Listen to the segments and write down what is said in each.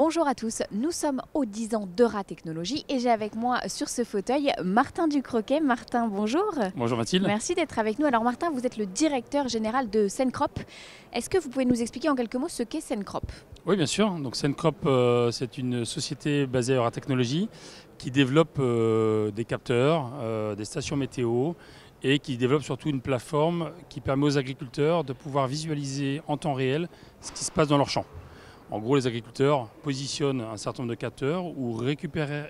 Bonjour à tous, nous sommes aux 10 ans d'Euratechnologie et j'ai avec moi sur ce fauteuil Martin Ducroquet. Martin, bonjour. Bonjour Mathilde. Merci d'être avec nous. Alors Martin, vous êtes le directeur général de Cencrop. Est-ce que vous pouvez nous expliquer en quelques mots ce qu'est Cencrop? Oui, bien sûr. Donc Cencrop, c'est une société basée à Euratechnologie qui développe des capteurs, des stations météo et qui développe surtout une plateforme qui permet aux agriculteurs de pouvoir visualiser en temps réel ce qui se passe dans leur champ. En gros, les agriculteurs positionnent un certain nombre de capteurs ou récupèrent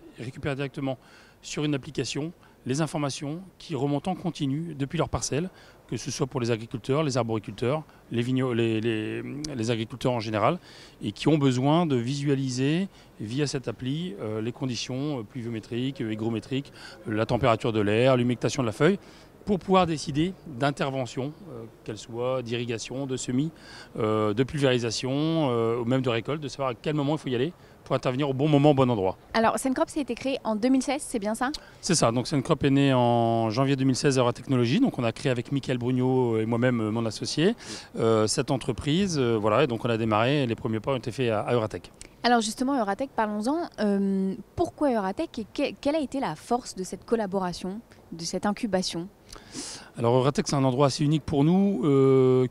directement sur une application les informations qui remontent en continu depuis leur parcelle, que ce soit pour les agriculteurs, les arboriculteurs, les agriculteurs en général, et qui ont besoin de visualiser via cette appli les conditions pluviométriques, hygrométriques, la température de l'air, l'humectation de la feuille, pour pouvoir décider d'intervention, qu'elle soit d'irrigation, de semis, de pulvérisation, ou même de récolte, de savoir à quel moment il faut y aller pour intervenir au bon moment, au bon endroit. Alors Cencrop, ça a été créé en 2016, c'est bien ça? C'est ça, donc Cencrop est né en janvier 2016 à Euratechnologie, donc on a créé avec Michael Brugnot et moi-même, mon associé, cette entreprise, voilà, et donc on a démarré, les premiers pas ont été faits à Euratech. Alors justement, Euratech, parlons-en. Pourquoi Euratech et quelle a été la force de cette collaboration, de cette incubation? Alors Euratech, c'est un endroit assez unique pour nous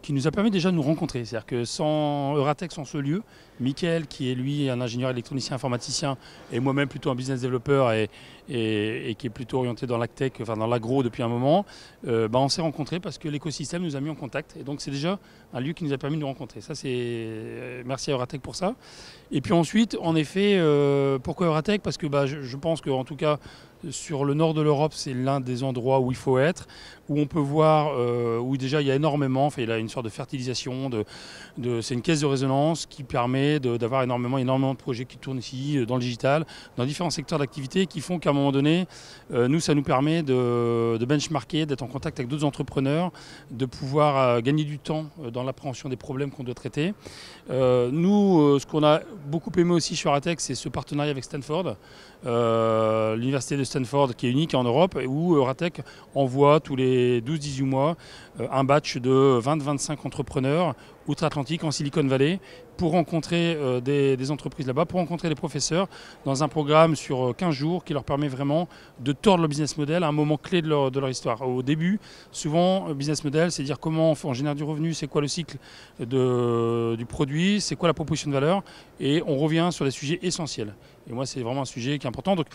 qui nous a permis déjà de nous rencontrer. C'est-à-dire que sans Euratech, sans ce lieu, Mickaël, qui est lui un ingénieur électronicien informaticien et moi-même plutôt un business développeur et qui est plutôt orienté dans l'agtech, enfin dans l'agro depuis un moment, on s'est rencontrés parce que l'écosystème nous a mis en contact. Et donc c'est déjà un lieu qui nous a permis de nous rencontrer. Ça, c'est merci à Euratech pour ça. Et puis ensuite, en effet, pourquoi Euratech? Parce que je pense qu'en tout cas, sur le nord de l'Europe, c'est l'un des endroits où il faut être, où on peut voir, où déjà il y a énormément, il y a une sorte de fertilisation, c'est une caisse de résonance qui permet d'avoir énormément de projets qui tournent ici, dans le digital, dans différents secteurs d'activité qui font qu'à un moment donné, nous, ça nous permet de benchmarker, d'être en contact avec d'autres entrepreneurs, de pouvoir gagner du temps dans l'appréhension des problèmes qu'on doit traiter. Nous, ce qu'on a beaucoup aimé aussi chez Euratech, c'est ce partenariat avec Stanford, l'université de Stanford qui est unique en Europe, où Euratech envoie tous les 12-18 mois un batch de 20-25 entrepreneurs outre-Atlantique en Silicon Valley pour rencontrer des entreprises là-bas, pour rencontrer des professeurs dans un programme sur 15 jours qui leur permet vraiment de tordre le business model à un moment clé de leur histoire. Au début, souvent, le business model, c'est dire comment on génère du revenu, c'est quoi le cycle du produit, c'est quoi la proposition de valeur, et on revient sur des sujets essentiels. Et moi, c'est vraiment un sujet qui est important. Donc,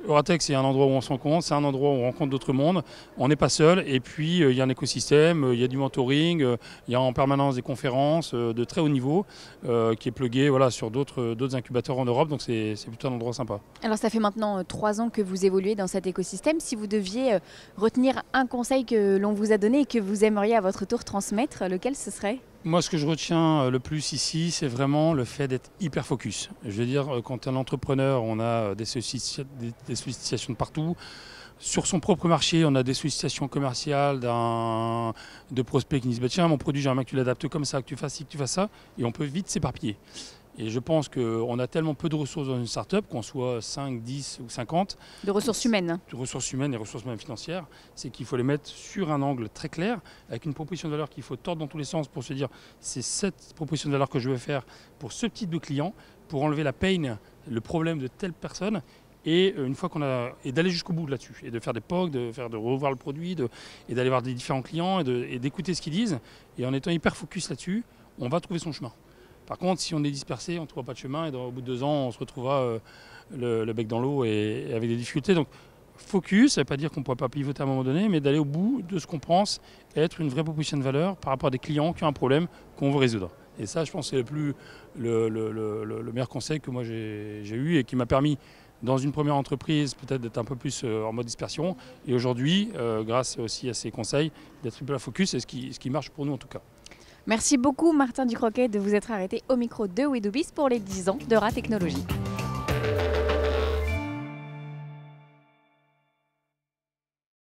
Euratech, c'est un endroit où on se rencontre, c'est un endroit où on rencontre d'autres mondes, on n'est pas seul, et puis il y a un écosystème, il y a du mentoring, il y a en permanence des conférences de très haut niveau qui est plugué sur d'autres incubateurs en Europe, donc c'est plutôt un endroit sympa. Alors ça fait maintenant 3 ans que vous évoluez dans cet écosystème. Si vous deviez retenir un conseil que l'on vous a donné et que vous aimeriez à votre tour transmettre, lequel ce serait ? Moi, ce que je retiens le plus ici, c'est vraiment le fait d'être hyper focus. Je veux dire, quand un entrepreneur, on a des sollicitations de partout. Sur son propre marché, on a des sollicitations commerciales de prospects qui disent tiens, mon produit, j'aimerais que tu l'adaptes comme ça, que tu fasses ci, que tu fasses ça. Et on peut vite s'éparpiller. Et je pense qu'on a tellement peu de ressources dans une start-up, qu'on soit 5, 10 ou 50. De ressources humaines. De ressources humaines et ressources même financières. C'est qu'il faut les mettre sur un angle très clair, avec une proposition de valeur qu'il faut tordre dans tous les sens pour se dire c'est cette proposition de valeur que je veux faire pour ce type de client, pour enlever la pain, le problème de telle personne. Et une fois et d'aller jusqu'au bout là-dessus, et de faire des POC, de revoir le produit, et d'aller voir des différents clients, et d'écouter ce qu'ils disent. Et en étant hyper focus là-dessus, on va trouver son chemin. Par contre, si on est dispersé, on ne trouvera pas de chemin et au bout de 2 ans, on se retrouvera le bec dans l'eau et avec des difficultés. Donc, focus, ça ne veut pas dire qu'on ne pourra pas pivoter à un moment donné, mais d'aller au bout de ce qu'on pense être une vraie proposition de valeur par rapport à des clients qui ont un problème qu'on veut résoudre. Et ça, je pense que c'est le meilleur conseil que moi j'ai eu et qui m'a permis, dans une première entreprise, peut-être d'être un peu plus en mode dispersion. Et aujourd'hui, grâce aussi à ces conseils, d'être hyper focus, c'est ce qui marche pour nous en tout cas. Merci beaucoup Martin Ducroquet de vous être arrêté au micro de Wedobiz pour les 10 ans d'Euratechnologie.